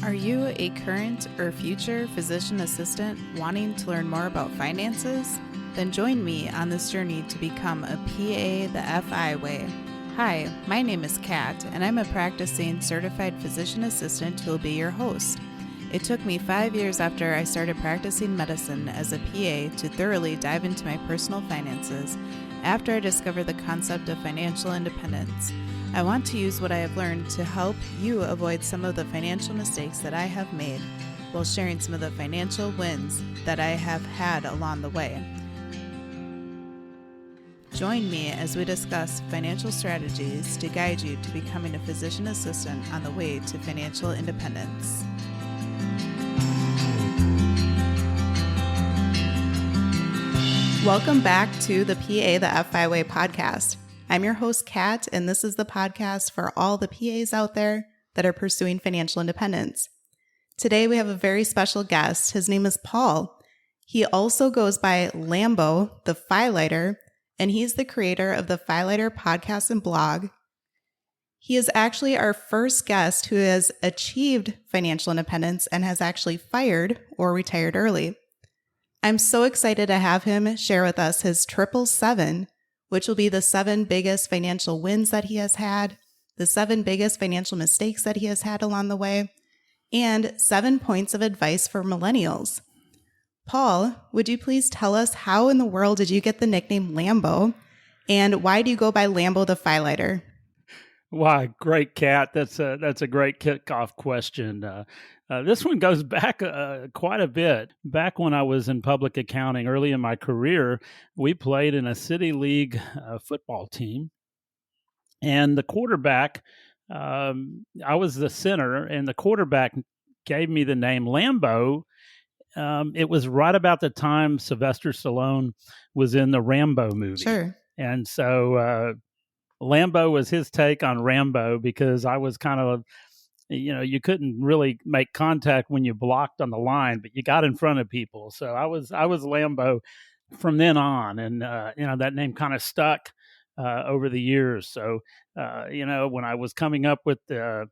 Are you a current or future physician assistant wanting to learn more about finances? Then join me on this journey to become a PA the FI way. Hi, my name is Kat, and I'm a practicing certified physician assistant who will be your host. It took me 5 years after I started practicing medicine as a PA to thoroughly dive into my personal finances after I discovered the concept of financial independence. I want to use what I have learned to help you avoid some of the financial mistakes that I have made while sharing some of the financial wins that I have had along the way. Join me as we discuss financial strategies to guide you to becoming a physician assistant on the way to financial independence. Welcome back to the PA the FI Way podcast. I'm your host, Kat, and this is the podcast for all the PAs out there that are pursuing financial independence. Today, we have a very special guest. His name is Paul. He also goes by Lambo, the FIlightER, and he's the creator of the FIlightER Podcast and Blog. He is actually our first guest who has achieved financial independence and has actually fired or retired early. I'm so excited to have him share with us his 777, which will be the 7 biggest financial wins that he has had, the 7 biggest financial mistakes that he has had along the way, and 7 points of advice for millennials. Paul, would you please tell us how in the world did you get the nickname Lambo, and why do you go by Lambo the FIlightER? Wow, great, Kat. That's a great kickoff question. This one goes back quite a bit. Back when I was in public accounting, early in my career, we played in a city league football team, and the quarterback, I was the center, and the quarterback gave me the name Lambo. It was right about the time Sylvester Stallone was in the Rambo movie. Sure. And so Lambo was his take on Rambo, because I was kind of, you couldn't really make contact when you blocked on the line, but you got in front of people. So I was Lambo from then on, and that name kind of stuck over the years. So when I was coming up with the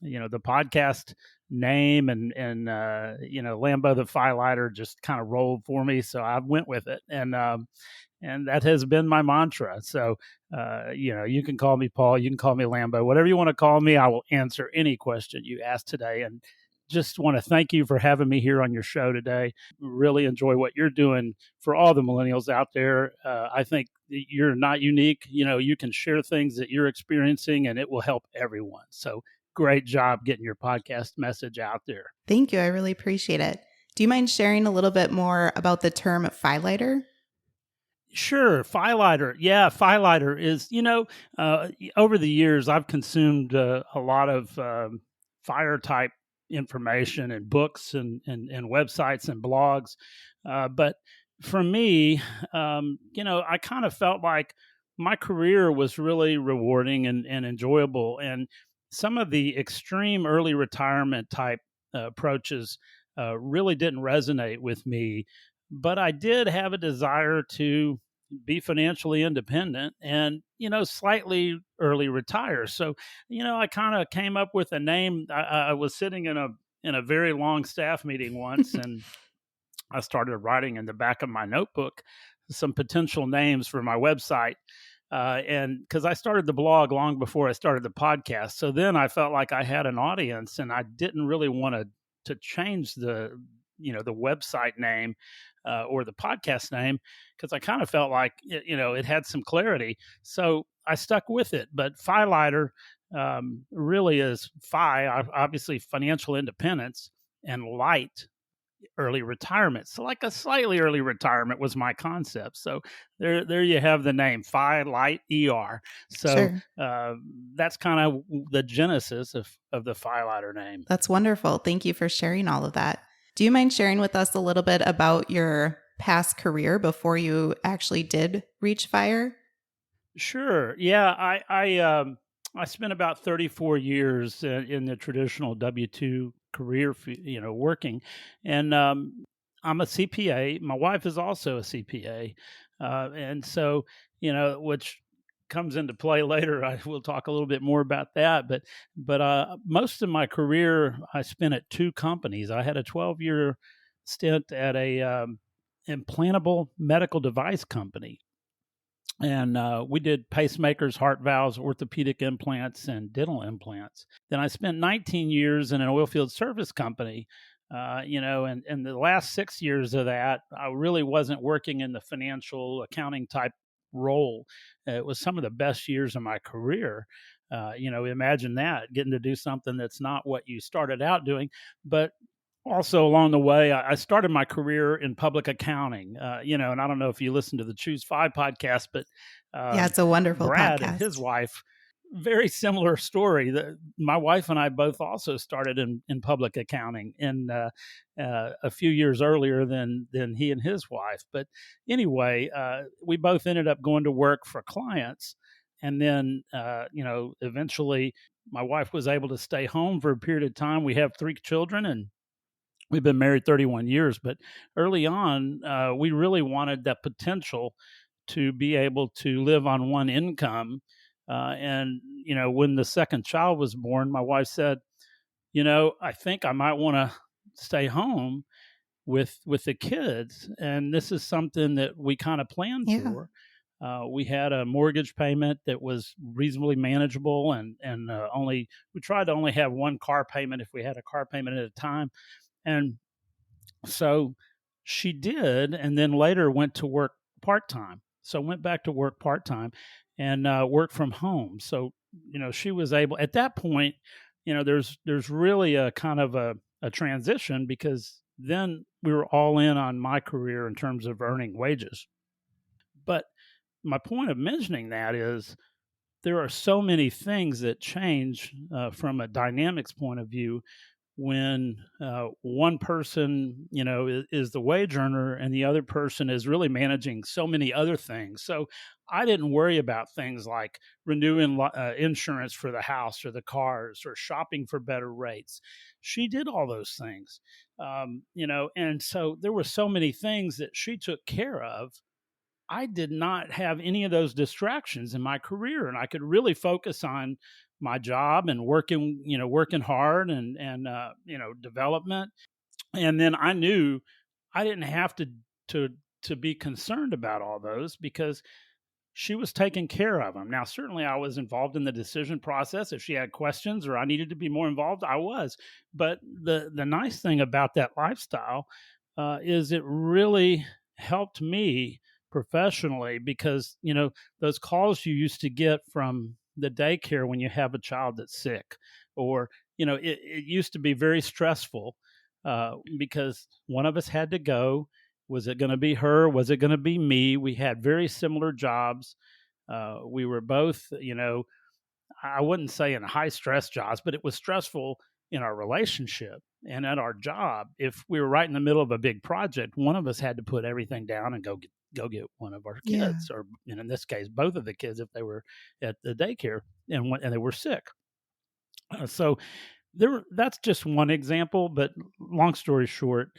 podcast name and Lambo the FIlightER just kind of rolled for me, so I went with it, and that has been my mantra. So, you can call me Paul, you can call me Lambo, whatever you want to call me. I will answer any question you ask today. And just want to thank you for having me here on your show today. Really enjoy what you're doing for all the millennials out there. I think you're not unique. You can share things that you're experiencing, and it will help everyone. So great job getting your podcast message out there. Thank you. I really appreciate it. Do you mind sharing a little bit more about the term FIlightER? Sure. FIlightER. Yeah, FIlightER is, over the years, I've consumed a lot of fire type information and books and websites and blogs. But for me, I kind of felt like my career was really rewarding and enjoyable. And some of the extreme early retirement type approaches really didn't resonate with me. But I did have a desire to be financially independent and, slightly early retire. So, I kind of came up with a name. I was sitting in a very long staff meeting once, and I started writing in the back of my notebook some potential names for my website. And because I started the blog long before I started the podcast. So then I felt like I had an audience, and I didn't really want to change the website name or the podcast name, because I kind of felt like, it had some clarity. So I stuck with it. But FIlightER really is obviously financial independence, and light, early retirement. So like a slightly early retirement was my concept. So there you have the name FIlightER. So Sure. That's kind of the genesis of the FIlightER name. That's wonderful. Thank you for sharing all of that. Do you mind sharing with us a little bit about your past career before you actually did reach FIRE? Sure. Yeah, I spent about 34 years in the traditional W-2 career, working, and I'm a CPA. My wife is also a CPA, and so which comes into play later. I will talk a little bit more about that. But most of my career I spent at two companies. I had a 12-year stint at a implantable medical device company. And we did pacemakers, heart valves, orthopedic implants, and dental implants. Then I spent 19 years in an oil field service company, and the last 6 years of that, I really wasn't working in the financial accounting type role. It was some of the best years of my career. Imagine that, getting to do something that's not what you started out doing. But also along the way, I started my career in public accounting, and I don't know if you listen to the Choose 5 podcast, but yeah, it's a wonderful Brad podcast. And his wife, very similar story. My wife and I both also started in public accounting a few years earlier than he and his wife. But anyway, we both ended up going to work for clients. And then, eventually my wife was able to stay home for a period of time. We have 3 children, and we've been married 31 years, but early on, we really wanted that potential to be able to live on one income. And when the second child was born, my wife said, I think I might want to stay home with the kids. And this is something that we kind of planned for. We had a mortgage payment that was reasonably manageable, and we tried to only have one car payment if we had a car payment at a time. And so she did, and then later went to work part-time. So went back to work part-time and worked from home. So, she was able, at that point, there's really a kind of a transition, because then we were all in on my career in terms of earning wages. But my point of mentioning that is there are so many things that change from a dynamics point of view when one person, is the wage earner and the other person is really managing so many other things. So I didn't worry about things like renewing insurance for the house or the cars or shopping for better rates. She did all those things, and so there were so many things that she took care of. I did not have any of those distractions in my career, and I could really focus on my job and working hard and development. And then I knew I didn't have to be concerned about all those, because she was taking care of them. Now, certainly I was involved in the decision process. If she had questions or I needed to be more involved, I was. But the nice thing about that lifestyle is it really helped me professionally, because those calls you used to get from the daycare when you have a child that's sick, or it used to be very stressful because one of us had to go. Was it going to be her? Was it going to be me? We had very similar jobs. We were both, I wouldn't say in high stress jobs, but it was stressful in our relationship and at our job. If we were right in the middle of a big project, one of us had to put everything down and go get one of our kids, or in this case, both of the kids if they were at the daycare and they were sick. So that's just one example. But long story short,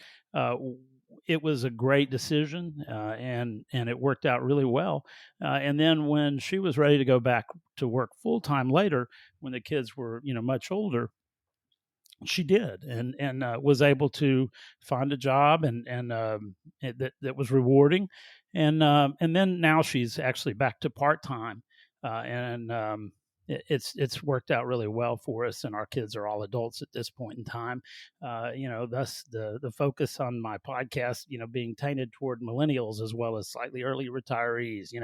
it was a great decision, and it worked out really well. And then when she was ready to go back to work full time later, when the kids were much older, she did, and was able to find a job and that was rewarding, and then now she's actually back to part time, and it's worked out really well for us, and our kids are all adults at this point in time. Thus the focus on my podcast, being tainted toward millennials as well as slightly early retirees.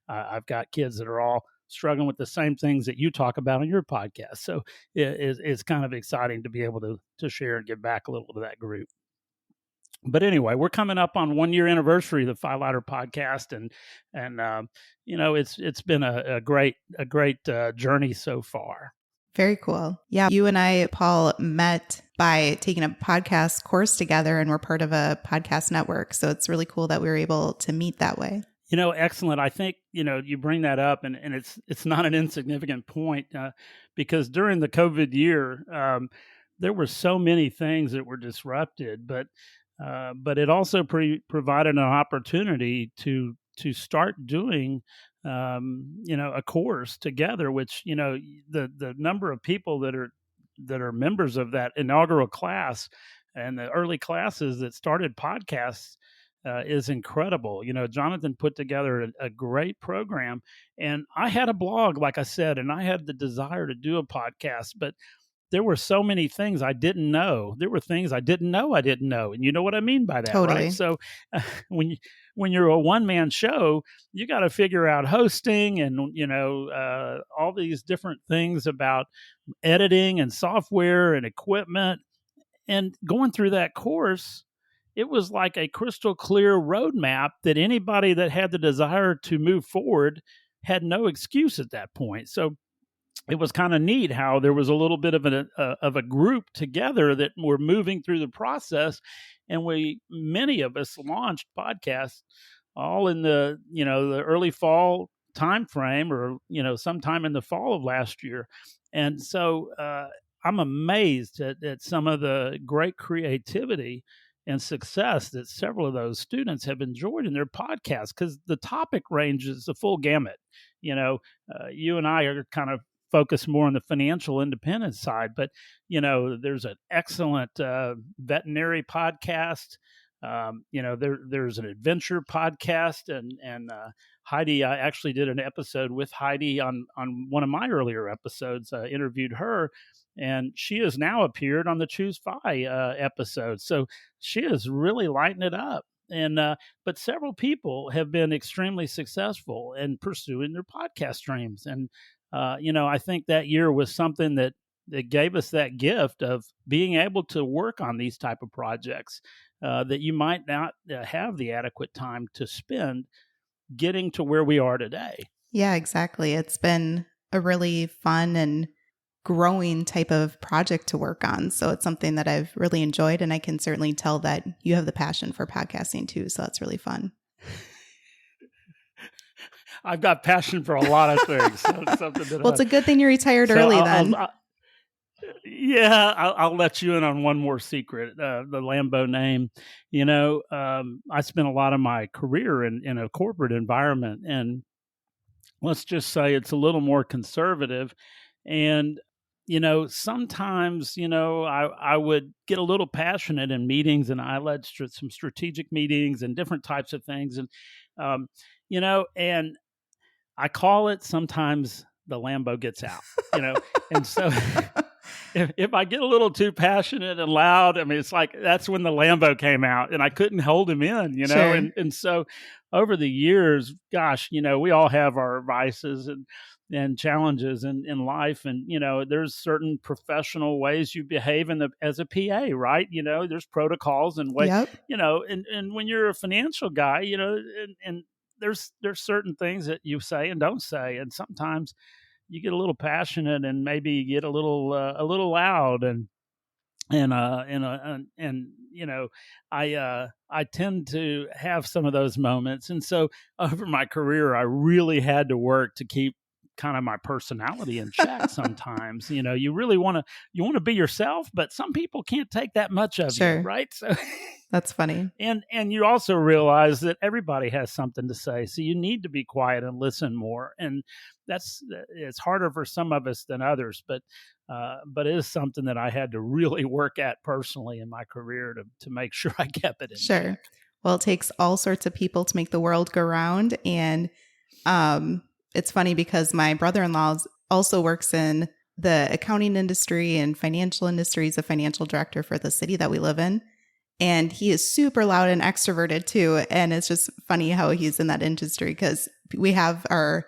I've got kids that are all struggling with the same things that you talk about on your podcast. So it's kind of exciting to be able to share and give back a little to that group. But anyway, we're coming up on 1 year anniversary of the FIlightER podcast, and it's been a great journey so far. Very cool. Yeah, you and I, Paul, met by taking a podcast course together, and we're part of a podcast network. So it's really cool that we were able to meet that way. Excellent. I think, you bring that up, and it's not an insignificant point, because during the COVID year, there were so many things that were disrupted, but it also provided an opportunity to to start doing, a course together, which, the number of people that are members of that inaugural class and the early classes that started podcasts is incredible. Jonathan put together a great program, and I had a blog, like I said, and I had the desire to do a podcast, but there were so many things I didn't know. There were things I didn't know, and you know what I mean by that, Totally. right? So when you're a one-man show, you got to figure out hosting and all these different things about editing and software and equipment. And going through that course, it was like a crystal clear roadmap that anybody that had the desire to move forward had no excuse at that point. So it was kind of neat how there was a little bit of a group together that were moving through the process, and many of us launched podcasts all in the early fall time frame, or sometime in the fall of last year. And so I'm amazed at some of the great creativity and success that several of those students have enjoyed in their podcasts, because the topic range is the full gamut. You and I are kind of focused more on the financial independence side, but there's an excellent veterinary podcast. There's an adventure podcast, and Heidi, I actually did an episode with Heidi on one of my earlier episodes, interviewed her, and she has now appeared on the Choose Fi episode. So she is really lighting it up. And but several people have been extremely successful in pursuing their podcast dreams. And I think that year was something that gave us that gift of being able to work on these type of projects that you might not have the adequate time to spend getting to where we are today. Yeah, exactly. It's been a really fun and growing type of project to work on. So it's something that I've really enjoyed, and I can certainly tell that you have the passion for podcasting too. So that's really fun. I've got passion for a lot of things. So it's something that it's a good thing you retired early then. I'll let you in on one more secret. The Lambo name, I spent a lot of my career in a corporate environment, and let's just say it's a little more conservative. And, sometimes, I would get a little passionate in meetings, and I led some strategic meetings and different types of things. And, and I call it sometimes the Lambo gets out, and so if I get a little too passionate and loud, I mean, it's like that's when the Lambo came out, and I couldn't hold him in, Sure. And so over the years, gosh, we all have our vices and challenges in life, and there's certain professional ways you behave as a PA, right? There's protocols and ways, Yep. And when you're a financial guy, and there's certain things that you say and don't say, and sometimes you get a little passionate and maybe you get a little loud, I tend to have some of those moments. And so over my career, I really had to work to keep kind of my personality in check sometimes. You really want to be yourself, but some people can't take that much of Sure. you, right? So that's funny. And you also realize that everybody has something to say, so you need to be quiet and listen more. And it's harder for some of us than others, but it is something that I had to really work at personally in my career to make sure I kept it in check. Well, it takes all sorts of people to make the world go round. And it's funny because my brother-in-law also works in the accounting industry and financial industry. He's a financial director for the city that we live in. And he is super loud and extroverted too. And it's just funny how he's in that industry, because we have our,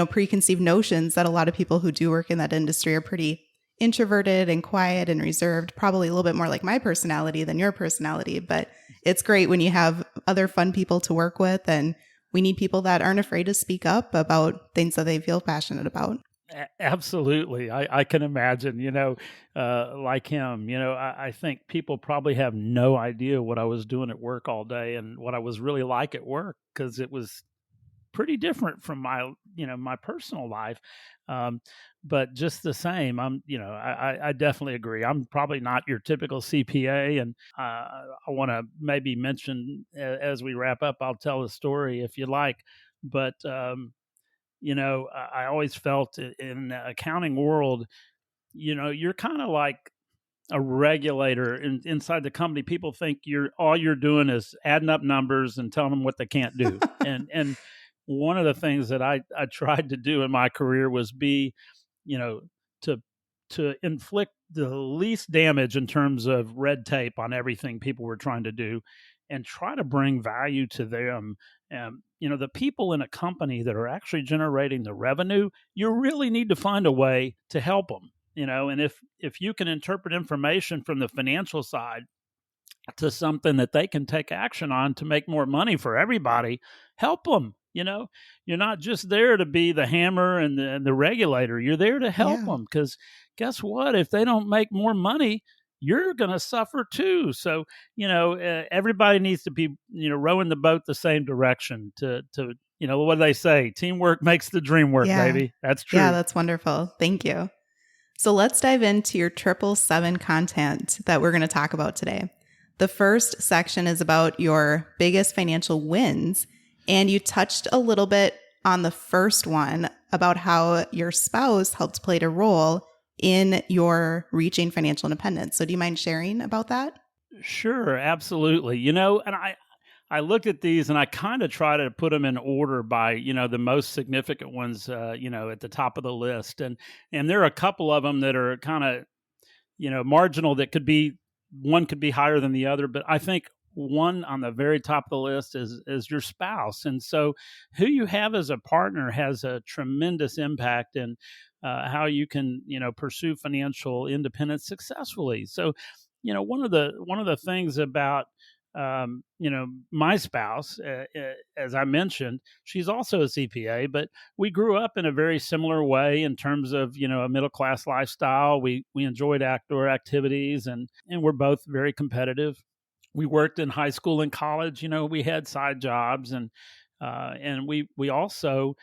preconceived notions that a lot of people who do work in that industry are pretty introverted and quiet and reserved, probably a little bit more like my personality than your personality. But it's great when you have other fun people to work with, and we need people that aren't afraid to speak up about things that they feel passionate about. Absolutely. I can imagine, like him, I think people probably have no idea what I was doing at work all day and what I was really like at work, because it was pretty different from my personal life. But just the same, I definitely agree. I'm probably not your typical CPA, and I want to maybe mention as we wrap up, I'll tell a story if you like. But I always felt in the accounting world, you're kind of like a regulator inside the company. People think all you're doing is adding up numbers and telling them what they can't do. And one of the things that I tried to do in my career was be, to inflict the least damage in terms of red tape on everything people were trying to do, and try to bring value to them. The people in a company that are actually generating the revenue, you really need to find a way to help them. And if you can interpret information from the financial side to something that they can take action on to make more money for everybody, help them. You're not just there to be the hammer and the regulator. You're there to help them, because guess what? If they don't make more money, you're going to suffer too. So, everybody needs to be, rowing the boat the same direction to what do they say? Teamwork makes the dream work, baby. That's true. Yeah, that's wonderful. Thank you. So let's dive into your 777 content that we're going to talk about today. The first section is about your biggest financial wins. And you touched a little bit on the first one about how your spouse helped play a role in your reaching financial independence. So do you mind sharing about that? Sure, absolutely. And I looked at these and I kind of try to put them in order by, the most significant ones, at the top of the list. And there are a couple of them that are kind of, marginal, that one could be higher than the other. But I think one on the very top of the list is your spouse. And so who you have as a partner has a tremendous impact in how you can, pursue financial independence successfully. So, one of the things about my spouse, as I mentioned, she's also a CPA, but we grew up in a very similar way in terms of, a middle-class lifestyle. We enjoyed outdoor activities, and we're both very competitive. We worked in high school and college. We had side jobs, and we also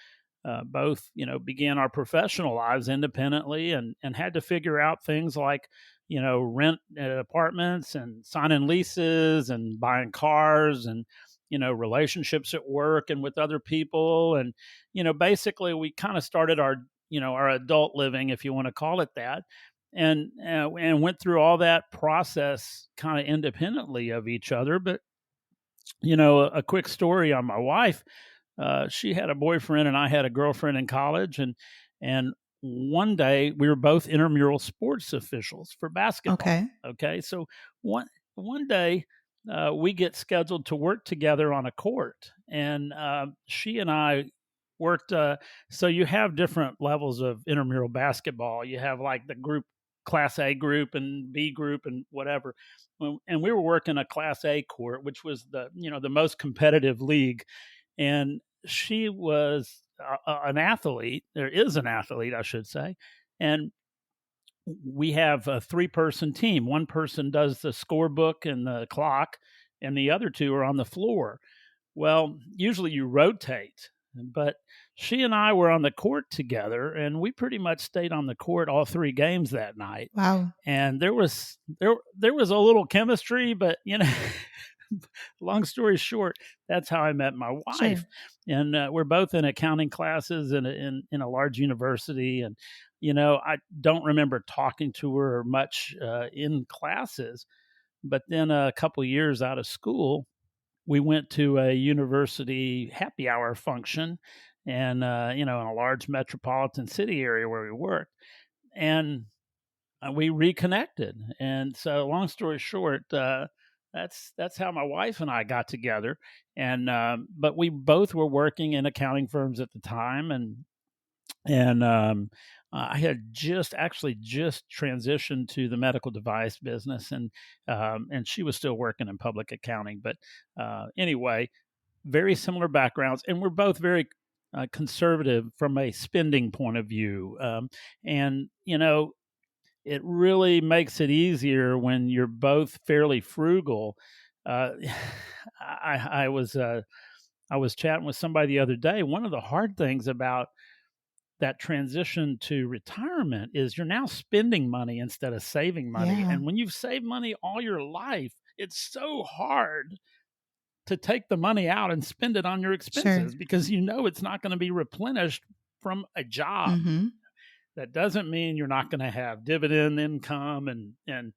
both, began our professional lives independently, and had to figure out things like, rent apartments and signing leases and buying cars and, relationships at work and with other people. And, basically we kind of started our adult living, if you want to call it that. And went through all that process kind of independently of each other. But, a quick story on my wife. She had a boyfriend and I had a girlfriend in college. And one day we were both intramural sports officials for basketball. Okay. So one day we get scheduled to work together on a court. And she and I worked. So you have different levels of intramural basketball. You have like the group, Class A group and B group and whatever. And we were working a Class A court, which was the most competitive league. And she was an athlete. There is an athlete, I should say. And we have a 3-person team. One person does the scorebook and the clock, and the other 2 are on the floor. Well, usually you rotate, but she and I were on the court together, and we pretty much stayed on the court all 3 games that night. Wow. And there was a little chemistry, but long story short, that's how I met my wife. Sure. And we're both in accounting classes in a large university. And, I don't remember talking to her much in classes. But then a couple of years out of school, we went to a university happy hour function and, in a large metropolitan city area where we worked. And we reconnected. And so long story short, that's how my wife and I got together. And but we both were working in accounting firms at the time, and I had just transitioned to the medical device business, and she was still working in public accounting. But anyway, very similar backgrounds, and we're both very conservative from a spending point of view, and it really makes it easier when you're both fairly frugal. I was I was chatting with somebody the other day. One of the hard things about that transition to retirement is you're now spending money instead of saving money. Yeah. And when you've saved money all your life, it's so hard to take the money out and spend it on your expenses Sure. because you know it's not going to be replenished from a job. Mm-hmm. That doesn't mean you're not going to have dividend income and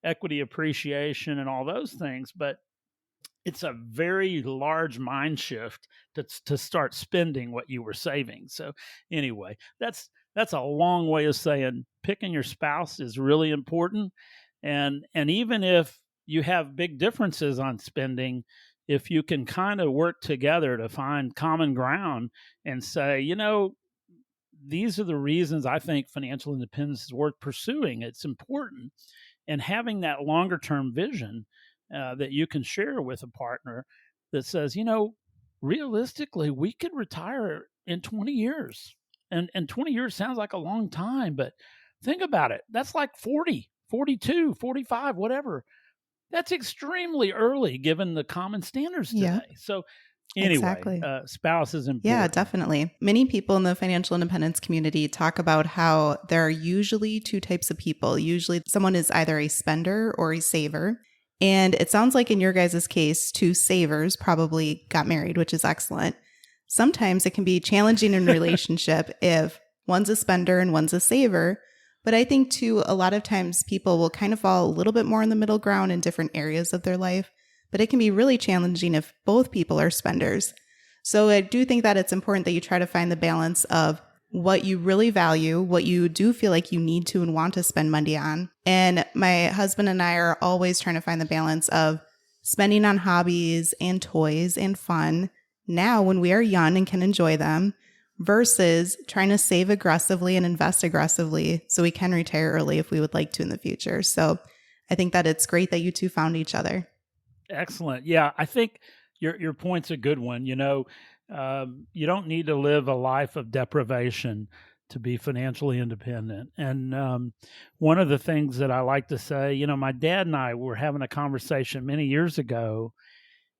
equity appreciation and all those things, but it's a very large mind shift to start spending what you were saving. So anyway, that's a long way of saying picking your spouse is really important. And even if you have big differences on spending, if you can kind of work together to find common ground and say, these are the reasons I think financial independence is worth pursuing. It's important. And having that longer term vision that you can share with a partner that says, realistically, we could retire in 20 years. And 20 years sounds like a long time, but think about it. That's like 40, 42, 45, whatever. That's extremely early given the common standards today. Yeah. So anyway, Exactly. spouse is important. Yeah, definitely. Many people in the financial independence community talk about how there are usually two types of people. Usually someone is either a spender or a saver. And it sounds like in your guys' case, two savers probably got married, which is excellent. Sometimes it can be challenging in a relationship if one's a spender and one's a saver. But I think too, a lot of times people will kind of fall a little bit more in the middle ground in different areas of their life. But it can be really challenging if both people are spenders. So I do think that it's important that you try to find the balance of what you really value, what you do feel like you need to and want to spend money on. And my husband and I are always trying to find the balance of spending on hobbies and toys and fun now when we are young and can enjoy them versus trying to save aggressively and invest aggressively so we can retire early if we would like to in the future. So I think that it's great that you two found each other. Excellent. Yeah, I think your point's a good one. You don't need to live a life of deprivation to be financially independent. And one of the things that I like to say, my dad and I were having a conversation many years ago,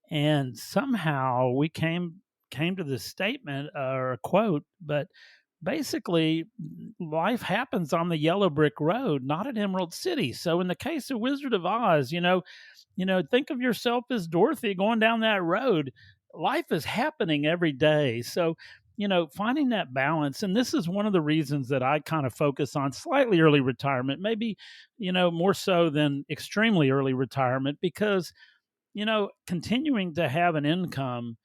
and somehow we came to this statement or a quote, but basically life happens on the yellow brick road, not at Emerald City. So in the case of Wizard of Oz, think of yourself as Dorothy going down that road. Life is happening every day. So, finding that balance. And this is one of the reasons that I kind of focus on slightly early retirement, maybe, more so than extremely early retirement, because, continuing to have an income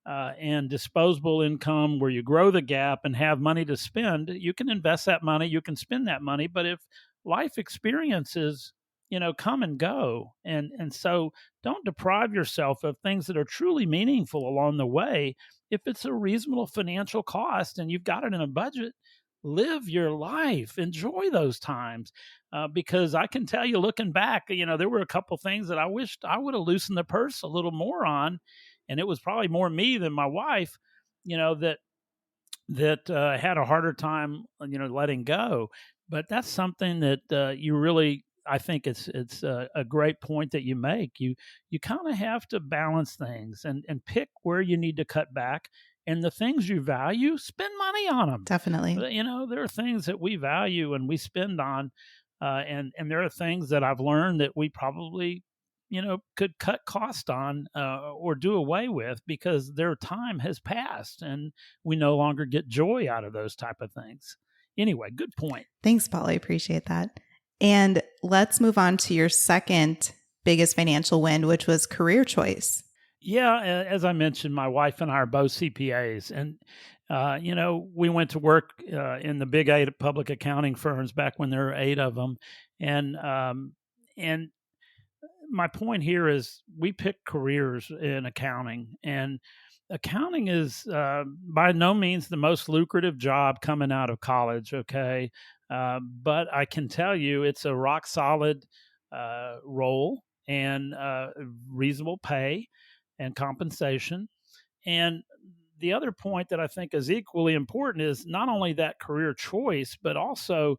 and disposable income where you grow the gap and have money to spend, you can invest that money, you can spend that money. But if life experiences come and go. And so don't deprive yourself of things that are truly meaningful along the way. If it's a reasonable financial cost and you've got it in a budget, live your life, enjoy those times. Because I can tell you, looking back, there were a couple things that I wished I would have loosened the purse a little more on. And it was probably more me than my wife, that had a harder time, letting go. But that's something that you really, I think it's a great point that you make. You kind of have to balance things and pick where you need to cut back, and the things you value, spend money on them. Definitely. There are things that we value and we spend on, and there are things that I've learned that we probably could cut cost on or do away with because their time has passed and we no longer get joy out of those type of things. Anyway, good point. Thanks, Paul. I appreciate that. And let's move on to your second biggest financial win, which was career choice. Yeah, as I mentioned, my wife and I are both CPAs. And, we went to work in the big 8 public accounting firms back when there were 8 of them. And my point here is we pick careers in accounting. And accounting is by no means the most lucrative job coming out of college, okay? But I can tell you it's a rock solid role and reasonable pay and compensation. And the other point that I think is equally important is not only that career choice, but also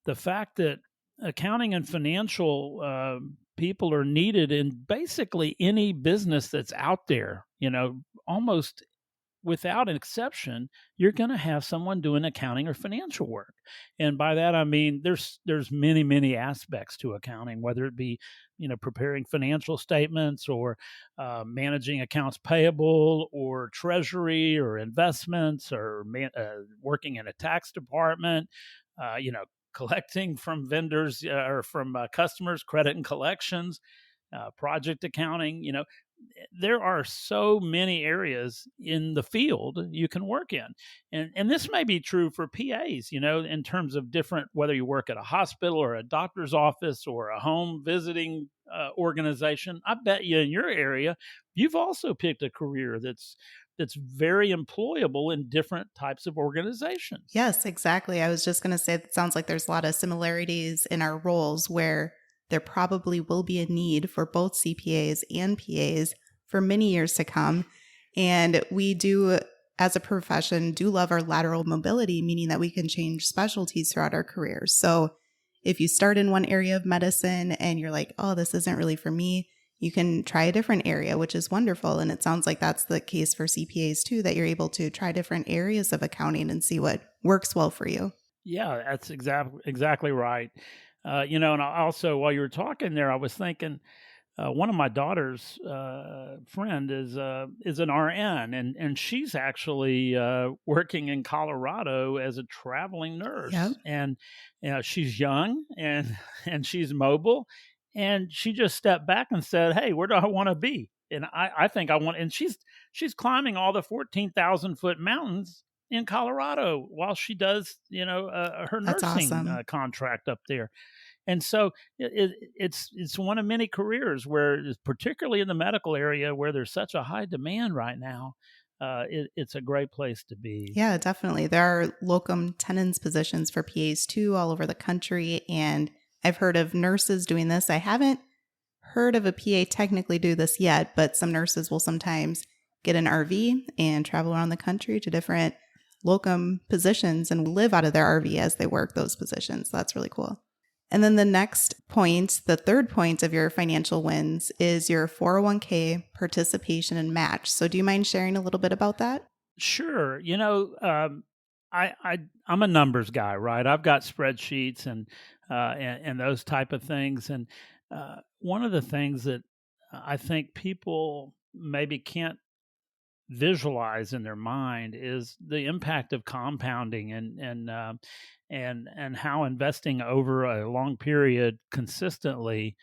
the fact that accounting and financial people are needed in basically any business that's out there, almost without an exception, you're going to have someone doing accounting or financial work. And by that, I mean, there's many, many aspects to accounting, whether it be, preparing financial statements or managing accounts payable or treasury or investments or working in a tax department, collecting from vendors or from customers, credit and collections, project accounting, there are so many areas in the field you can work in. And this may be true for PAs, in terms of different, whether you work at a hospital or a doctor's office or a home visiting organization. I bet you in your area, you've also picked a career that's very employable in different types of organizations. Yes, exactly. I was just going to say, it sounds like there's a lot of similarities in our roles where there probably will be a need for both CPAs and PAs for many years to come. And we do, as a profession, do love our lateral mobility, meaning that we can change specialties throughout our careers. So if you start in one area of medicine and you're like, oh, this isn't really for me, you can try a different area, which is wonderful. And it sounds like that's the case for CPAs too, that you're able to try different areas of accounting and see what works well for you. Yeah, that's exactly right. And also, while you were talking there, I was thinking one of my daughter's friend is an RN, and she's actually working in Colorado as a traveling nurse. Yep. And she's young and she's mobile, and she just stepped back and said, "Hey, where do I want to be?" And I think I want. And she's climbing all the 14,000-foot mountains in Colorado while she does, her That's nursing awesome. contract up there. And so it's one of many careers where, particularly in the medical area, where there's such a high demand right now, it's a great place to be. Yeah, definitely. There are locum tenens positions for PAs too all over the country. And I've heard of nurses doing this. I haven't heard of a PA technically do this yet, but some nurses will sometimes get an RV and travel around the country to different locum positions and live out of their RV as they work those positions. That's really cool. And then the next point, the third point of your financial wins, is your 401k participation and match. So do you mind sharing a little bit about that? Sure. I'm a numbers guy, right? I've got spreadsheets and those type of things. And one of the things that I think people maybe can't visualize in their mind is the impact of compounding and how investing over a long period consistently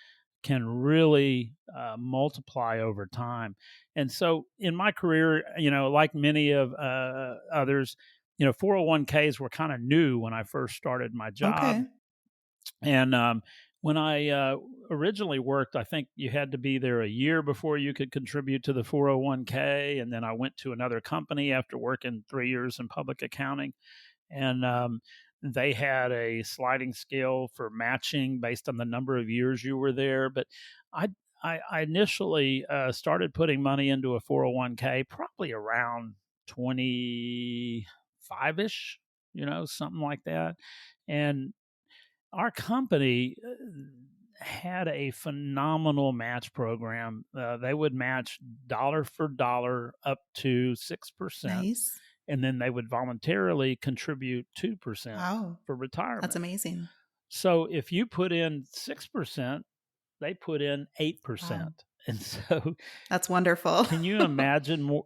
can really multiply over time. And so in my career, like many of others, 401ks were kind of new when I first started my job. Okay. And when I originally worked, I think you had to be there a year before you could contribute to the 401k. And then I went to another company after working 3 years in public accounting. And they had a sliding scale for matching based on the number of years you were there. But I initially started putting money into a 401k probably around 25-ish, something like that. And our company had a phenomenal match program. They would match dollar for dollar up to 6%. Nice. And then they would voluntarily contribute 2% Wow. for retirement. That's amazing. So if you put in 6%, they put in 8%. Wow. And so that's wonderful. Can you imagine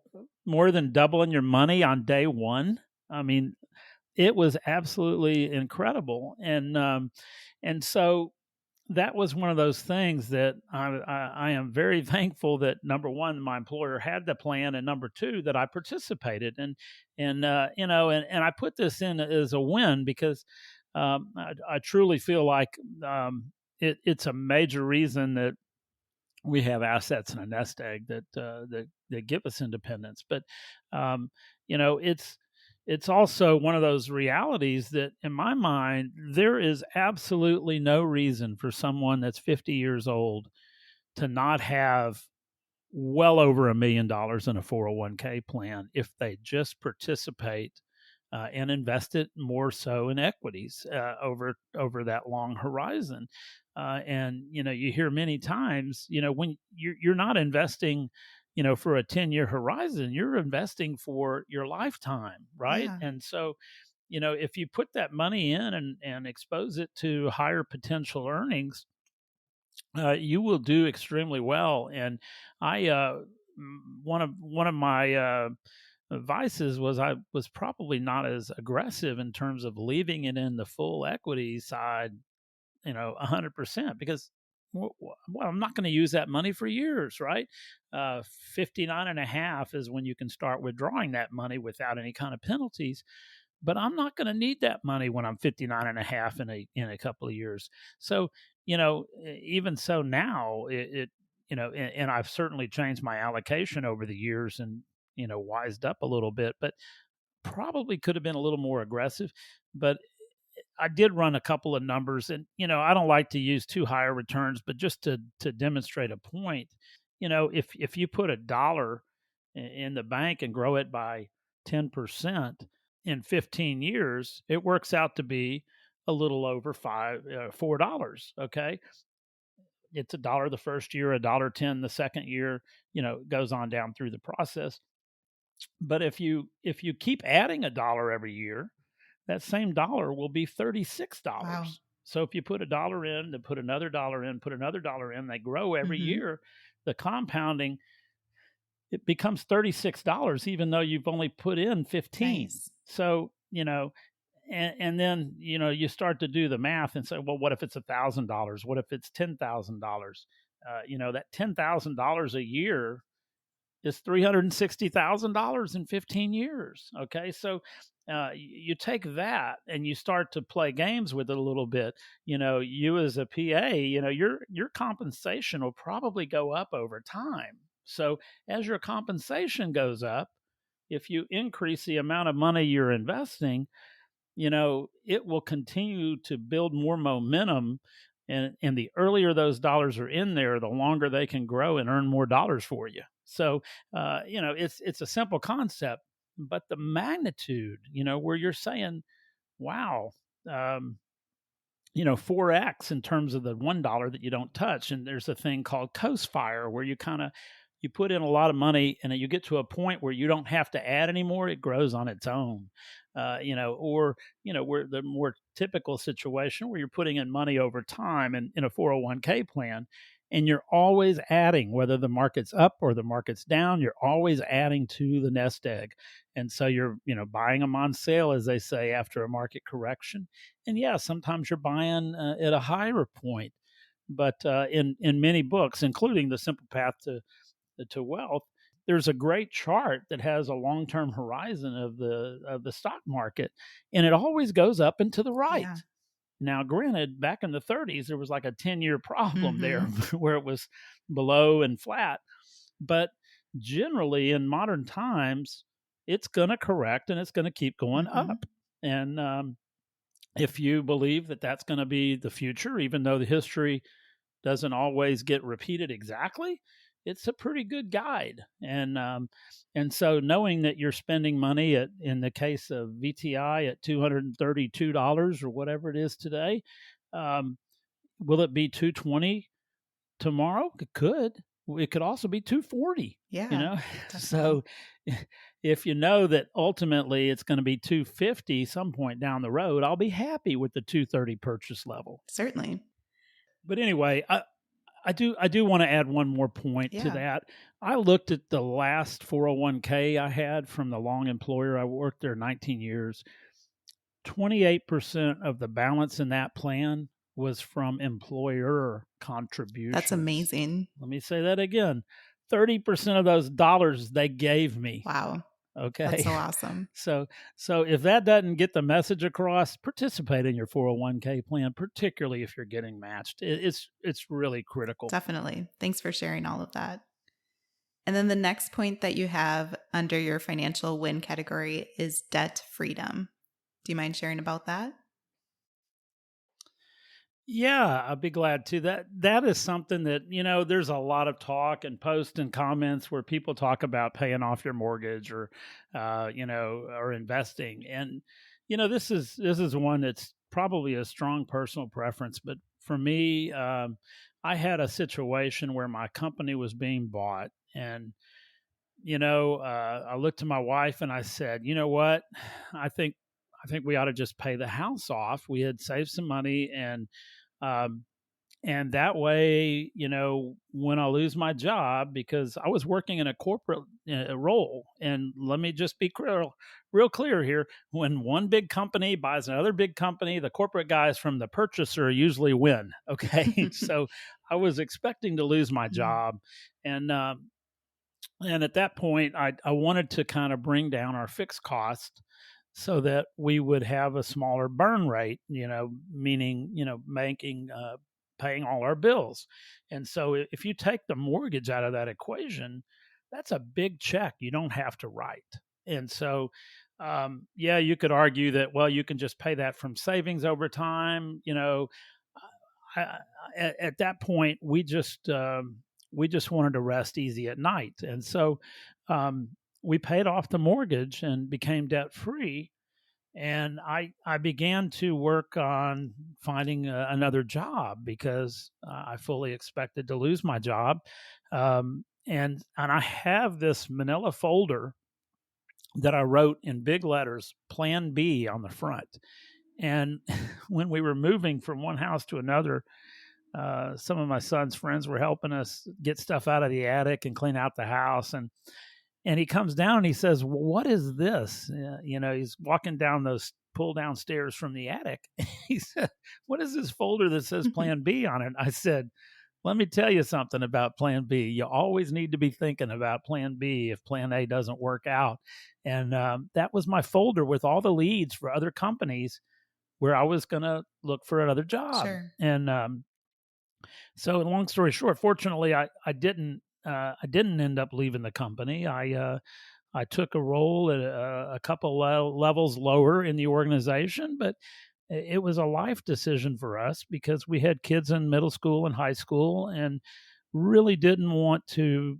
more than doubling your money on day one? I mean, it was absolutely incredible. And so that was one of those things that I am very thankful that, number one, my employer had the plan, and number two, that I participated. And I put this in as a win because I truly feel like it's a major reason that we have assets in a nest egg that give us independence. But it's also one of those realities that, in my mind, there is absolutely no reason for someone that's 50 years old to not have well over $1 million in a 401k plan if they just participate and invest it more so in equities over that long horizon. And you hear many times, when you're not investing for a 10-year horizon, you're investing for your lifetime, right? Yeah. And so, if you put that money in and expose it to higher potential earnings, you will do extremely well. And one of my vices was I was probably not as aggressive in terms of leaving it in the full equity side, 100%, because well, I'm not going to use that money for years, right? 59 and a half is when you can start withdrawing that money without any kind of penalties. But I'm not going to need that money when I'm 59 and a half in a couple of years. So, even so now and I've certainly changed my allocation over the years and, wised up a little bit, but probably could have been a little more aggressive. But I did run a couple of numbers, and I don't like to use too higher returns, but just to demonstrate a point, if you put $1 in the bank and grow it by 10% in 15 years, it works out to be a little over $4. Okay, it's $1 the first year, $1.10 the second year. Goes on down through the process. But if you keep adding $1 every year, that same dollar will be $36. Wow. So if you put $1 in, then put another dollar in, put another dollar in, they grow every year. The compounding, it becomes $36, even though you've only put in 15. Nice. So, and then, you start to do the math and say, well, what if it's $1,000? What if it's $10,000? That $10,000 a year is $360,000 in 15 years. Okay. So you take that and you start to play games with it a little bit. You as a PA, your compensation will probably go up over time. So as your compensation goes up, if you increase the amount of money you're investing, it will continue to build more momentum. And the earlier those dollars are in there, the longer they can grow and earn more dollars for you. So, it's a simple concept, but the magnitude, where you're saying, wow, 4X in terms of the $1 that you don't touch. And there's a thing called coast fire where you you put in a lot of money and you get to a point where you don't have to add anymore. It grows on its own. Or where the more typical situation where you're putting in money over time and in a 401k plan, and you're always adding, whether the market's up or the market's down, you're always adding to the nest egg. And so you're, buying them on sale, as they say, after a market correction. And yeah, sometimes you're buying at a higher point. But in many books, including The Simple Path to Wealth, there's a great chart that has a long-term horizon of the stock market, and it always goes up and to the right. Yeah. Now, granted, back in the 30s, there was like a 10-year problem there where it was below and flat. But generally, in modern times, it's going to correct and it's going to keep going up. And if you believe that that's going to be the future, even though the history doesn't always get repeated exactly, it's a pretty good guide. And so knowing that you're spending money in the case of VTI at $232 or whatever it is today, will it be $220 tomorrow? It could. It could also be $240. Yeah. Definitely. So if you know that ultimately it's going to be $250 some point down the road, I'll be happy with the $230 purchase level. Certainly. But anyway, I do want to add one more point to that. I looked at the last 401k I had from the long employer. I worked there 19 years. 28% of the balance in that plan was from employer contributions. That's amazing. Let me say that again. 30% of those dollars they gave me. Wow. Okay. That's so awesome. So if that doesn't get the message across, participate in your 401k plan, particularly if you're getting matched. It's really critical. Definitely. Thanks for sharing all of that. And then the next point that you have under your financial win category is debt freedom. Do you mind sharing about that? Yeah, I'd be glad to. That is something that, there's a lot of talk and posts and comments where people talk about paying off your mortgage or, or investing. And, this is one that's probably a strong personal preference. But for me, I had a situation where my company was being bought, and I looked to my wife and I said, you know what, I think we ought to just pay the house off. We had saved some money, um, and that way, when I lose my job, because I was working in a corporate role, and let me just be real clear here: when one big company buys another big company, the corporate guys from the purchaser usually win. Okay, so I was expecting to lose my job, and at that point, I wanted to kind of bring down our fixed cost so that we would have a smaller burn rate, meaning, making, paying all our bills. And so if you take the mortgage out of that equation, that's a big check you don't have to write. And so, yeah, you could argue that, well, you can just pay that from savings over time. At that point, we just wanted to rest easy at night. And so we paid off the mortgage and became debt free. And I began to work on finding another job because I fully expected to lose my job. And I have this manila folder that I wrote in big letters, Plan B, on the front. And when we were moving from one house to another, some of my son's friends were helping us get stuff out of the attic and clean out the house. And he comes down and he says, well, what is this? He's walking down those pull down stairs from the attic. He said, what is this folder that says Plan B on it? I said, let me tell you something about Plan B. You always need to be thinking about Plan B if Plan A doesn't work out. And that was my folder with all the leads for other companies where I was going to look for another job. Sure. And so long story short, fortunately, I didn't end up leaving the company. I took a role at a couple levels lower in the organization, but it was a life decision for us because we had kids in middle school and high school and really didn't want to,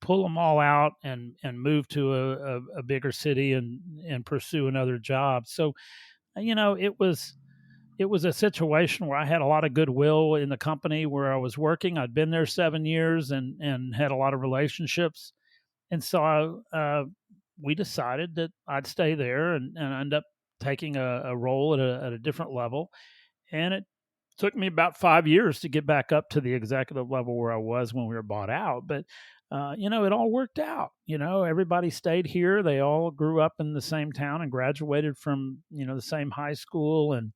pull them all out and move to a bigger city and pursue another job. So, it was a situation where I had a lot of goodwill in the company where I was working. I'd been there 7 years and had a lot of relationships. And so we decided that I'd stay there and end up taking a role at a different level. And it took me about 5 years to get back up to the executive level where I was when we were bought out. But, it all worked out. Everybody stayed here. They all grew up in the same town and graduated from, the same high school and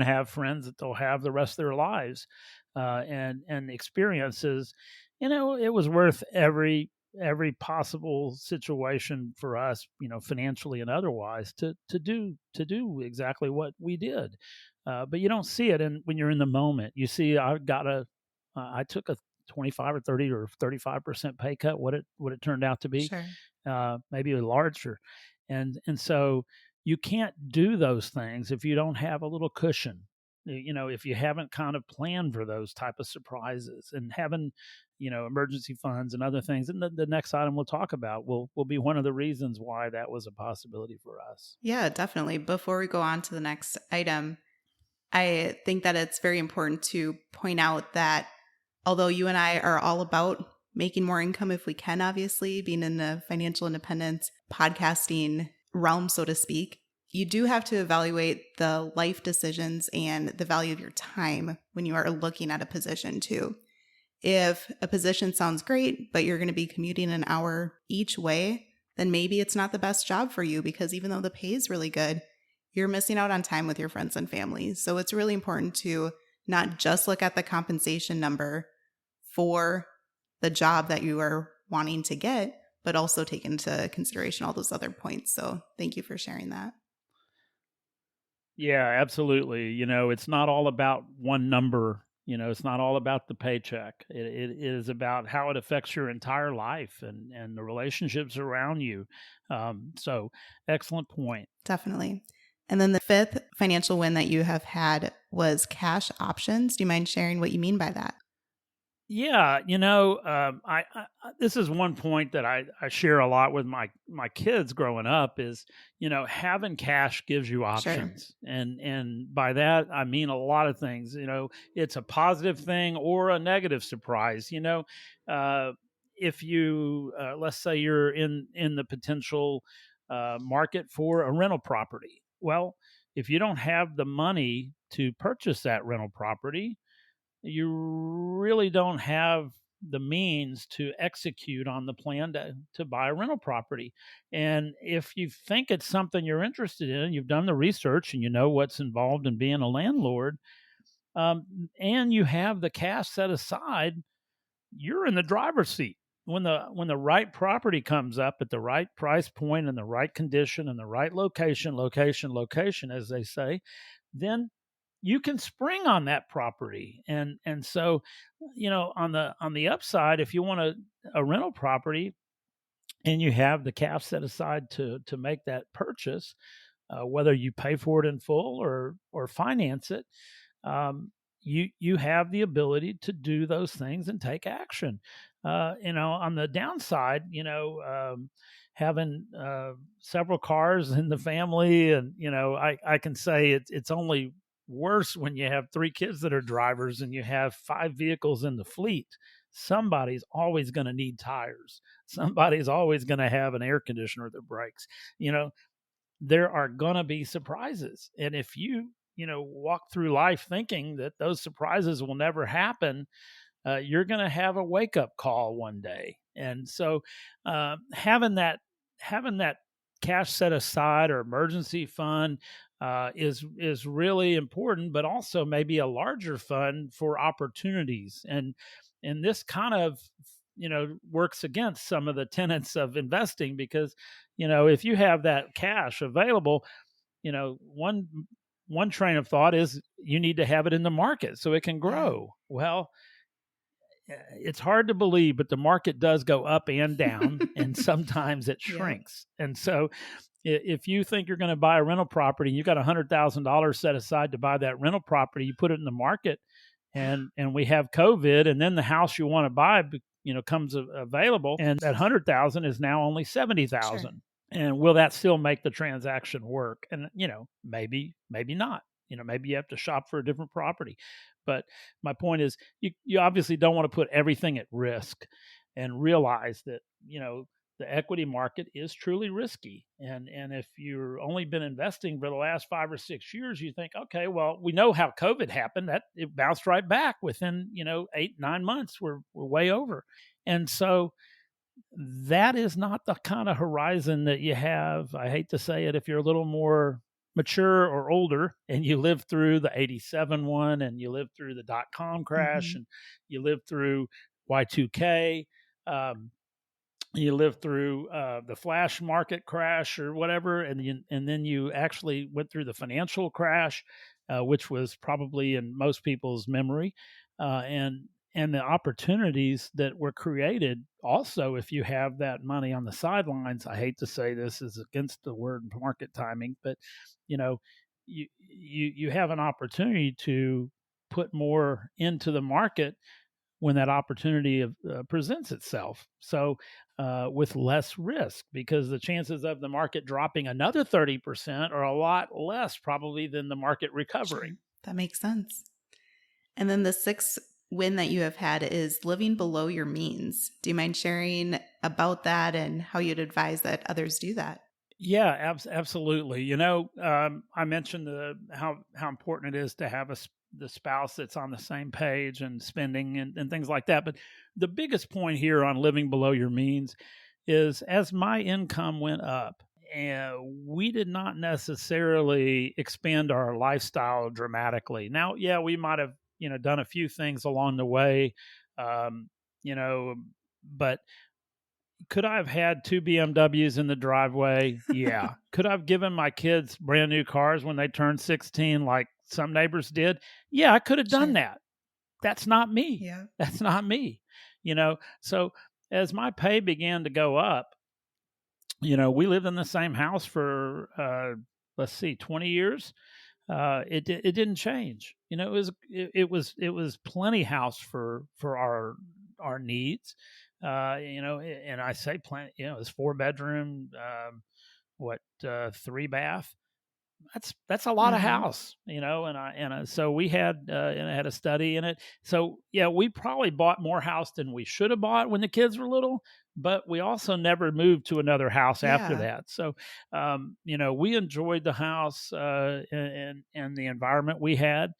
have friends that they'll have the rest of their lives and experiences. It was worth every possible situation for us, financially and otherwise, to do exactly what we did. But you don't see it when you're in the moment. You see, I took a 25 or 30 or 35% pay cut. What it turned out to be, Sure. maybe larger, and so you can't do those things if you don't have a little cushion. If you haven't kind of planned for those type of surprises and having, emergency funds and other things. And the next item we'll talk about will be one of the reasons why that was a possibility for us. Yeah, definitely. Before we go on to the next item, I think that it's very important to point out that although you and I are all about making more income if we can, obviously, being in the financial independence podcasting realm, so to speak, you do have to evaluate the life decisions and the value of your time when you are looking at a position too. If a position sounds great, but you're going to be commuting an hour each way, then maybe it's not the best job for you because even though the pay is really good, you're missing out on time with your friends and family. So it's really important to not just look at the compensation number for the job that you are wanting to get, but also take into consideration all those other points. So thank you for sharing that. Yeah, absolutely. It's not all about one number. It's not all about the paycheck. It is about how it affects your entire life and the relationships around you. So excellent point. Definitely. And then the fifth financial win that you have had was cash options. Do you mind sharing what you mean by that? Yeah, I this is one point that I share a lot with my kids growing up is, having cash gives you options. Sure. And by that, I mean a lot of things. It's a positive thing or a negative surprise. if you, let's say you're in the potential market for a rental property. Well, if you don't have the money to purchase that rental property, you really don't have the means to execute on the plan to buy a rental property. And if you think it's something you're interested in, you've done the research and you know what's involved in being a landlord, and you have the cash set aside, you're in the driver's seat. When the right property comes up at the right price point and the right condition and the right location, as they say, then you can spring on that property. And so, on the upside, if you want a rental property and you have the cash set aside to make that purchase, whether you pay for it in full or finance it, you have the ability to do those things and take action. On the downside, having several cars in the family, and I can say it's only worse when you have 3 kids that are drivers and you have 5 vehicles in the fleet. Somebody's always going to need tires. Somebody's always going to have an air conditioner that breaks. There are going to be surprises. And if you walk through life thinking that those surprises will never happen, you're going to have a wake up call one day. And so having that cash set aside or emergency fund is really important, but also maybe a larger fund for opportunities. And this kind of works against some of the tenets of investing, because if you have that cash available, one train of thought is you need to have it in the market so it can grow. Well, it's hard to believe, but the market does go up and down, and sometimes it shrinks. Yeah. And so if you think you're going to buy a rental property and you've got $100,000 set aside to buy that rental property, you put it in the market, and we have COVID, and then the house you want to buy comes available, and that 100,000 is now only 70,000. Sure. And will that still make the transaction work? And maybe not. Maybe you have to shop for a different property. But my point is, you obviously don't want to put everything at risk, and realize that the equity market is truly risky. And if you've only been investing for the last 5 or 6 years, you think, okay, well, we know how COVID happened. That it bounced right back within 8-9 months. We're way over. And so that is not the kind of horizon that you have. I hate to say it, if you're a little more mature or older and you lived through the 87 one, and you lived through the .com crash, and you lived through Y2K, you lived through the flash market crash or whatever, and then you actually went through the financial crash, which was probably in most people's memory, and the opportunities that were created also, if you have that money on the sidelines. I hate to say this is against the word market timing, but you have an opportunity to put more into the market when that opportunity presents itself. So with less risk, because the chances of the market dropping another 30% are a lot less probably than the market recovering. Sure. That makes sense. And then the 6th win that you have had is living below your means. Do you mind sharing about that and how you'd advise that others do that? Yeah, absolutely. I mentioned how important it is to have the spouse that's on the same page and spending and things like that. But the biggest point here on living below your means is, as my income went up, we did not necessarily expand our lifestyle dramatically. Now, yeah, we might have done a few things along the way, but could I have had 2 BMWs in the driveway? Yeah. Could I have given my kids brand new cars when they turned 16 like some neighbors did? Yeah, I could have done that. That's not me. Yeah. That's not me. So as my pay began to go up, we lived in the same house for 20 years. It didn't change. It was plenty house for our needs. And I say plenty. It's 4 bedroom, 3 bath. that's a lot of Mm-hmm. house, so we had and I had a study in it. So yeah, we probably bought more house than we should have bought when the kids were little, but we also never moved to another house after Yeah. that. So we enjoyed the house and the environment we had.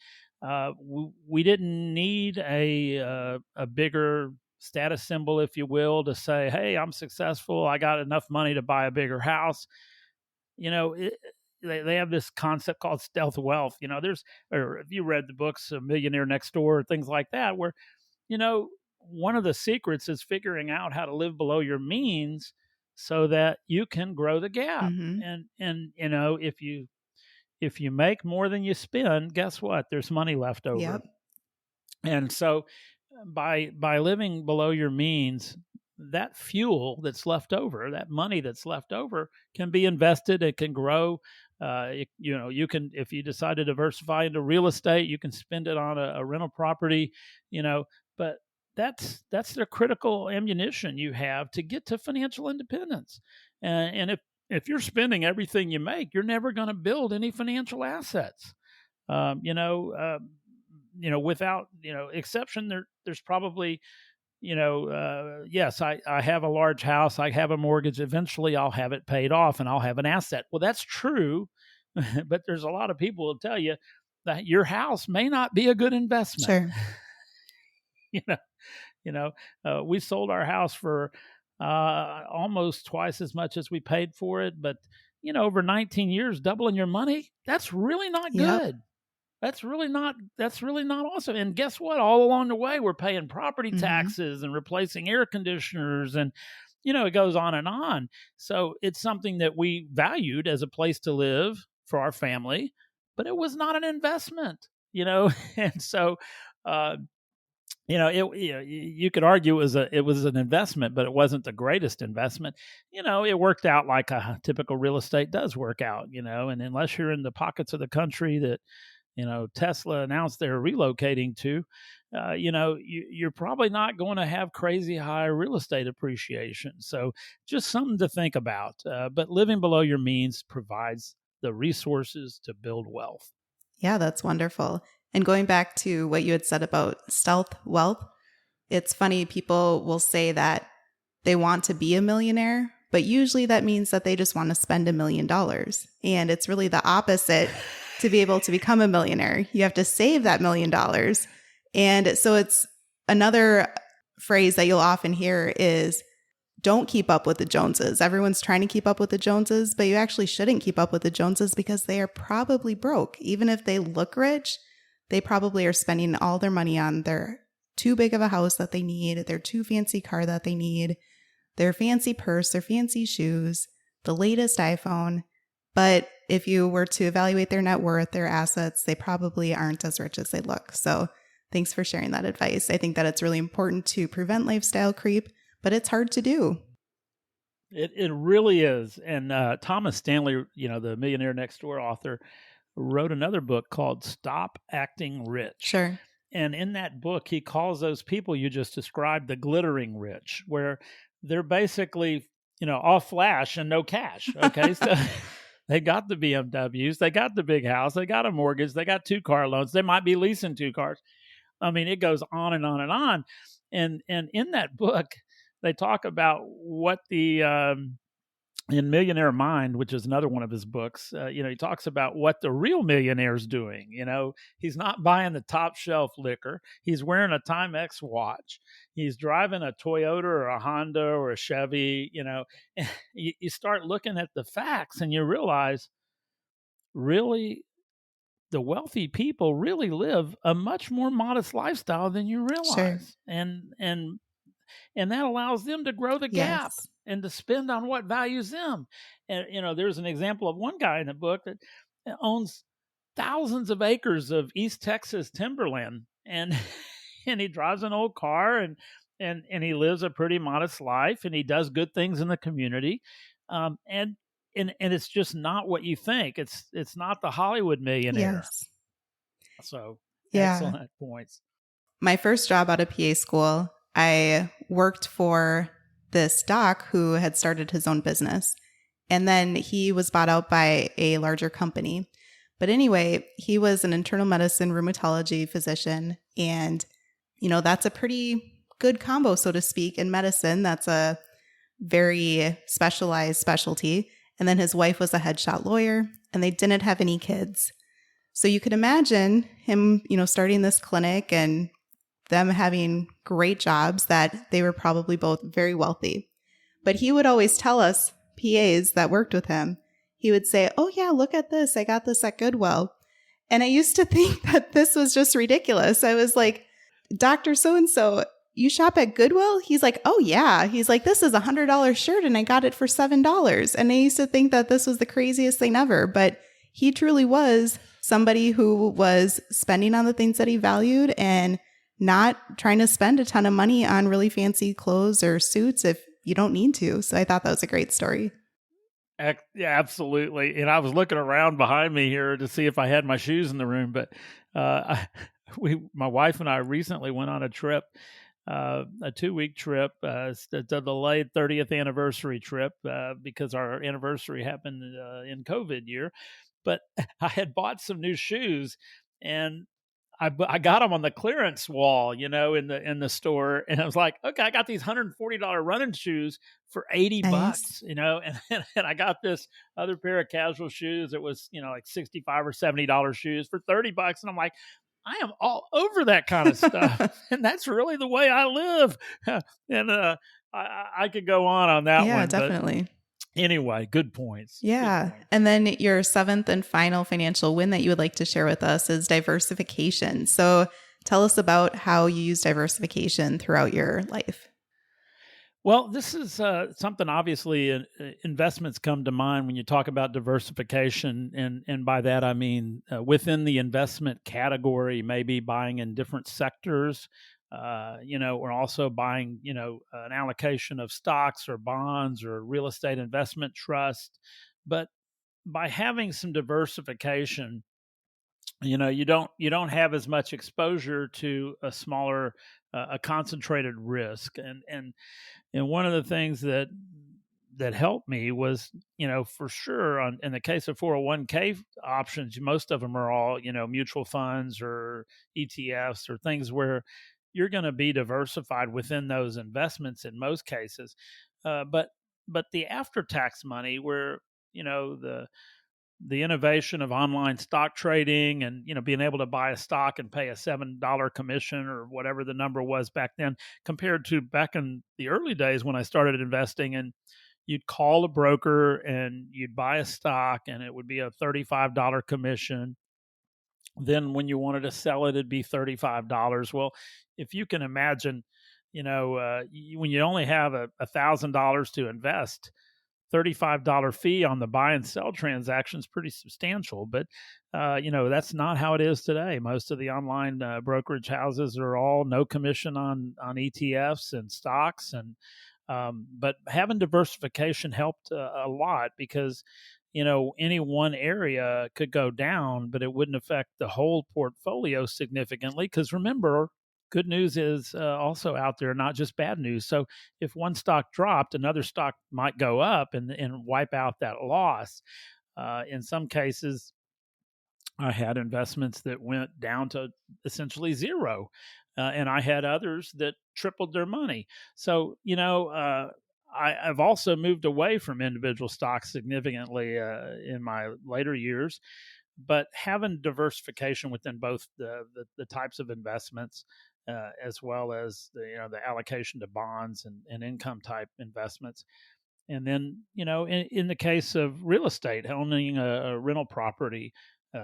We didn't need a bigger status symbol, if you will, to say, hey, I'm successful, I got enough money to buy a bigger house. They have this concept called stealth wealth. Or if you read the books Millionaire Next Door, things like that, where one of the secrets is figuring out how to live below your means so that you can grow the gap. Mm-hmm. And if you make more than you spend, guess what? There's money left over. Yep. And so by living below your means, that fuel that's left over, that money that's left over, can be invested. It can grow. You can, if you decide to diversify into real estate, you can spend it on a rental property. But that's the critical ammunition you have to get to financial independence. And if you're spending everything you make, you're never going to build any financial assets. Without exception, there's probably. Yes, I have a large house, I have a mortgage, eventually I'll have it paid off and I'll have an asset. Well, that's true, but there's a lot of people who tell you that your house may not be a good investment. Sure. We sold our house for almost twice as much as we paid for it, but over 19 years, doubling your money, that's really not good. Yep. That's really not awesome. And guess what? All along the way, we're paying property taxes and replacing air conditioners, and it goes on and on. So it's something that we valued as a place to live for our family, but it was not an investment, And so, you could argue it was an investment, but it wasn't the greatest investment. It worked out like a typical real estate does work out. And unless you're in the pockets of the country that Tesla announced they're relocating to, you're probably not going to have crazy high real estate appreciation. So just something to think about. But living below your means provides the resources to build wealth. Yeah, that's wonderful. And going back to what you had said about stealth wealth, it's funny, people will say that they want to be a millionaire, but usually that means that they just want to spend $1 million. And it's really the opposite. To be able to become a millionaire, you have to save that $1 million. And so it's another phrase that you'll often hear is, don't keep up with the Joneses. Everyone's trying to keep up with the Joneses, but you actually shouldn't keep up with the Joneses because they are probably broke. Even if they look rich, they probably are spending all their money on their too big of a house that they need, their too fancy car that they need, their fancy purse, their fancy shoes, the latest iPhone. But if you were to evaluate their net worth, their assets, they probably aren't as rich as they look. So thanks for sharing that advice. I think that it's really important to prevent lifestyle creep, but it's hard to do. It really is. And Thomas Stanley, the Millionaire Next Door author, wrote another book called Stop Acting Rich. Sure. And in that book, he calls those people you just described the glittering rich, where they're basically, all flash and no cash. Okay. So they got the BMWs, they got the big house, they got a mortgage, they got 2 car loans, they might be leasing 2 cars. I mean, it goes on and on and on. And in that book, they talk about what in Millionaire Mind, which is another one of his books, he talks about what the real millionaire's doing. He's not buying the top shelf liquor. He's wearing a Timex watch. He's driving a Toyota or a Honda or a Chevy. You start looking at the facts and you realize, really, the wealthy people really live a much more modest lifestyle than you realize. Sure. And that allows them to grow the gap and to spend on what values them. And, there's an example of one guy in the book that owns thousands of acres of East Texas timberland, and he drives an old car and he lives a pretty modest life, and he does good things in the community. And it's just not what you think. It's not the Hollywood millionaire. Yes. So yeah. Excellent points. My first job out of PA school, I worked for this doc who had started his own business. And then he was bought out by a larger company. But anyway, he was an internal medicine rheumatology physician. And, that's a pretty good combo, so to speak, in medicine. That's a very specialized specialty. And then his wife was a headshot lawyer, and they didn't have any kids. So you could imagine him, starting this clinic and them having great jobs, that they were probably both very wealthy. But he would always tell us, PAs that worked with him, he would say, "Oh yeah, look at this. I got this at Goodwill." And I used to think that this was just ridiculous. I was like, "Dr. So-and-so, you shop at Goodwill?" He's like, "Oh yeah." He's like, "This is $100 shirt and I got it for $7. And I used to think that this was the craziest thing ever. But he truly was somebody who was spending on the things that he valued and not trying to spend a ton of money on really fancy clothes or suits if you don't need to. So I thought that was a great story. Yeah, absolutely. And I was looking around behind me here to see if I had my shoes in the room, but my wife and I recently went on a trip, a 2-week trip, the delayed 30th anniversary trip, because our anniversary happened in COVID year. But I had bought some new shoes, and I got them on the clearance wall, in the store, and I was like, okay, I got these $140 running shoes for $80, Nice. and I got this other pair of casual shoes. It was, like $65 or $70 shoes for $30, and I'm like, I am all over that kind of stuff, and that's really the way I live. And I could go on that one. Yeah, definitely. Anyway, good points. Yeah. Good points. And then your seventh and final financial win that you would like to share with us is diversification. So tell us about how you use diversification throughout your life. Well, this is something, obviously, investments come to mind when you talk about diversification. And by that, I mean within the investment category, maybe buying in different sectors. Or also buying, an allocation of stocks or bonds or real estate investment trust. But by having some diversification, you don't have as much exposure to a smaller, a concentrated risk. And one of the things that helped me was, for sure, in the case of 401k options, most of them are all, mutual funds or ETFs or things where you're going to be diversified within those investments in most cases. But the after-tax money, where, the innovation of online stock trading and, being able to buy a stock and pay a $7 commission or whatever the number was back then, compared to back in the early days when I started investing, and you'd call a broker and you'd buy a stock and it would be a $35 commission. Then when you wanted to sell it, it'd be $35. Well, if you can imagine, when you only have $1,000 to invest, $35 fee on the buy and sell transaction is pretty substantial. But, that's not how it is today. Most of the online brokerage houses are all no commission on ETFs and stocks. But having diversification helped a lot, because, any one area could go down, but it wouldn't affect the whole portfolio significantly. Because remember, good news is also out there, not just bad news. So if one stock dropped, another stock might go up and wipe out that loss. In some cases, I had investments that went down to essentially zero, and I had others that tripled their money. So, I've also moved away from individual stocks significantly in my later years, but having diversification within both the types of investments, as well as the allocation to bonds and income type investments. And then, in the case of real estate, owning a rental property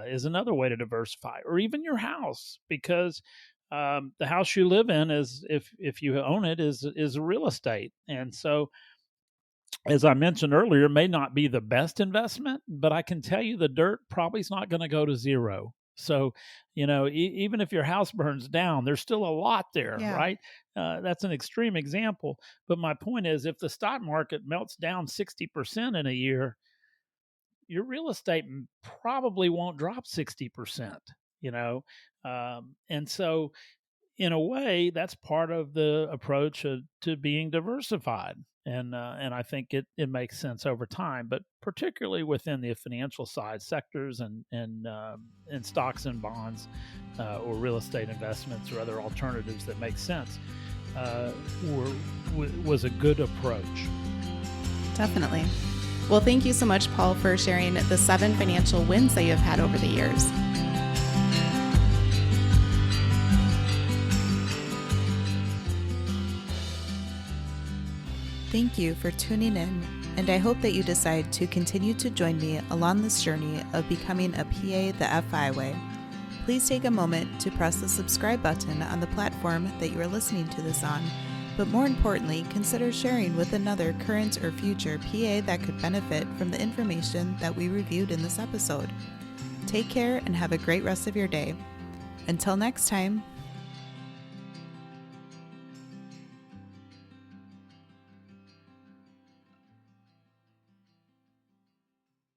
is another way to diversify, or even your house, because the house you live in is, if you own it, is real estate. And so, as I mentioned earlier, it may not be the best investment, but I can tell you the dirt probably is not going to go to zero. So, even if your house burns down, there's still a lot there, Yeah. right? That's an extreme example. But my point is, if the stock market melts down 60% in a year, your real estate probably won't drop 60%, and so in a way, that's part of the approach to being diversified. And I think it makes sense over time, but particularly within the financial side, sectors and stocks and bonds or real estate investments or other alternatives that make sense was a good approach. Definitely. Well, thank you so much, Paul, for sharing the 7 financial wins that you have had over the years. Thank you for tuning in, and I hope that you decide to continue to join me along this journey of becoming a PA the FI way. Please take a moment to press the subscribe button on the platform that you are listening to this on, but more importantly, consider sharing with another current or future PA that could benefit from the information that we reviewed in this episode. Take care and have a great rest of your day. Until next time.